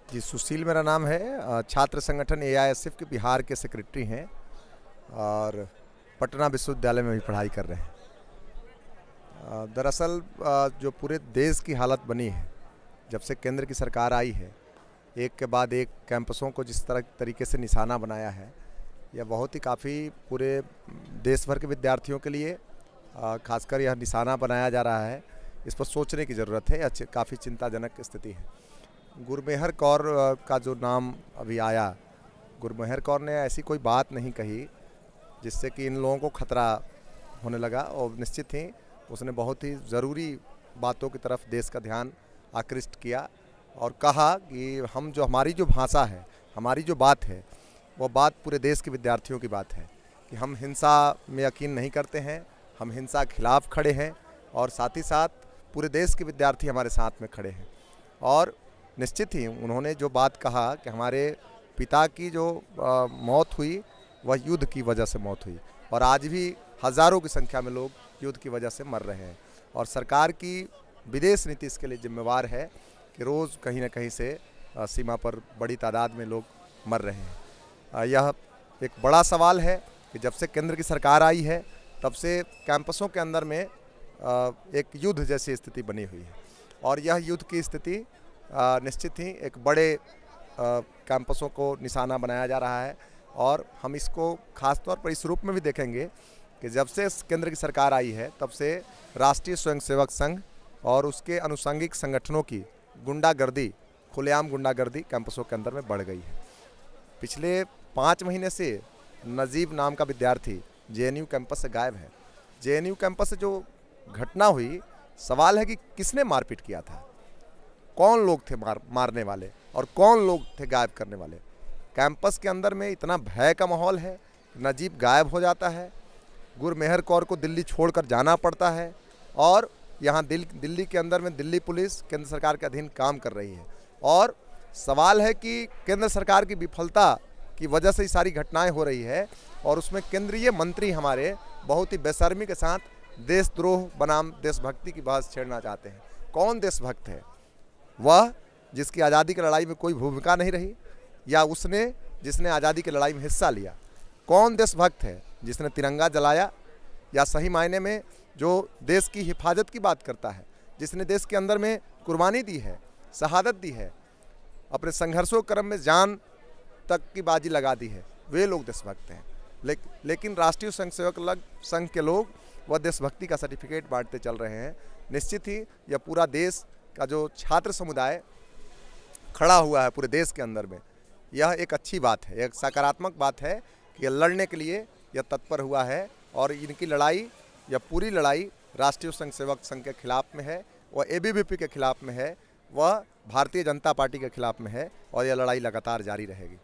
जी, सुशील मेरा नाम है। छात्र संगठन एआईएसएफ के बिहार के सेक्रेटरी हैं और पटना विश्वविद्यालय में भी पढ़ाई कर रहे हैं। दरअसल जो पूरे देश की हालत बनी है, जब से केंद्र की सरकार आई है, एक के बाद एक कैंपसों को जिस तरीके से निशाना बनाया है, यह बहुत ही काफ़ी पूरे देश भर के विद्यार्थियों के लिए खासकर यह निशाना बनाया जा रहा है। इस पर सोचने की ज़रूरत है। काफ़ी चिंताजनक स्थिति है। गुरमेहर कौर का जो नाम अभी आया, गुरमेहर कौर ने ऐसी कोई बात नहीं कही जिससे कि इन लोगों को खतरा होने लगा, और निश्चित ही उसने बहुत ही ज़रूरी बातों की तरफ देश का ध्यान आकृष्ट किया और कहा कि हमारी जो भाषा है, हमारी जो बात है, वो बात पूरे देश के विद्यार्थियों की बात है कि हम हिंसा में यकीन नहीं करते हैं, हम हिंसा के खिलाफ खड़े हैं और साथ ही साथ पूरे देश के विद्यार्थी हमारे साथ में खड़े हैं। और निश्चित ही उन्होंने जो बात कहा कि हमारे पिता की जो मौत हुई वह युद्ध की वजह से मौत हुई, और आज भी हज़ारों की संख्या में लोग युद्ध की वजह से मर रहे हैं, और सरकार की विदेश नीति इसके लिए जिम्मेवार है कि रोज़ कहीं ना कहीं से सीमा पर बड़ी तादाद में लोग मर रहे हैं। यह एक बड़ा सवाल है कि जब से केंद्र की सरकार आई है, तब से कैंपसों के अंदर में एक युद्ध जैसी स्थिति बनी हुई है, और यह युद्ध की स्थिति निश्चित ही एक बड़े कैंपसों को निशाना बनाया जा रहा है। और हम इसको खास तौर पर इस रूप में भी देखेंगे कि जब से केंद्र की सरकार आई है, तब से राष्ट्रीय स्वयंसेवक संघ और उसके अनुषंगिक संगठनों की गुंडागर्दी, खुलेआम गुंडागर्दी कैंपसों के अंदर में बढ़ गई है। पिछले 5 महीने से नजीब नाम का विद्यार्थी जेएनयू कैंपस से गायब है। जेएनयू कैंपस से जो घटना हुई, सवाल है कि किसने मारपीट किया था, कौन लोग थे मारने वाले और कौन लोग थे गायब करने वाले। कैंपस के अंदर में इतना भय का माहौल है, नजीब गायब हो जाता है, गुरमेहर कौर को दिल्ली छोड़कर जाना पड़ता है, और यहाँ दिल्ली के अंदर में दिल्ली पुलिस केंद्र सरकार के अधीन काम कर रही है। और सवाल है कि केंद्र सरकार की विफलता की वजह से ये सारी घटनाएं हो रही है, और उसमें केंद्रीय मंत्री हमारे बहुत ही बेशर्मी के साथ देशद्रोह बनाम देशभक्ति की बहस छेड़ना चाहते हैं। कौन देशभक्त है? वह जिसकी आज़ादी की लड़ाई में कोई भूमिका नहीं रही, या उसने जिसने आज़ादी की लड़ाई में हिस्सा लिया? कौन देशभक्त है? जिसने तिरंगा जलाया, या सही मायने में जो देश की हिफाजत की बात करता है, जिसने देश के अंदर में कुर्बानी दी है, शहादत दी है, अपने संघर्षों क्रम में जान तक की बाजी लगा दी है, वे लोग देशभक्त हैं। लेकिन राष्ट्रीय स्वयंसेवक संघ के लोग वह देशभक्ति का सर्टिफिकेट बांटते चल रहे हैं। निश्चित ही यह पूरा देश का जो छात्र समुदाय खड़ा हुआ है पूरे देश के अंदर में, यह एक अच्छी बात है, एक सकारात्मक बात है कि यह लड़ने के लिए यह तत्पर हुआ है, और इनकी लड़ाई, यह पूरी लड़ाई राष्ट्रीय स्वयंसेवक संघ के खिलाफ में है, वह एबीवीपी के खिलाफ में है, वह भारतीय जनता पार्टी के खिलाफ में है, और यह लड़ाई लगातार जारी रहेगी।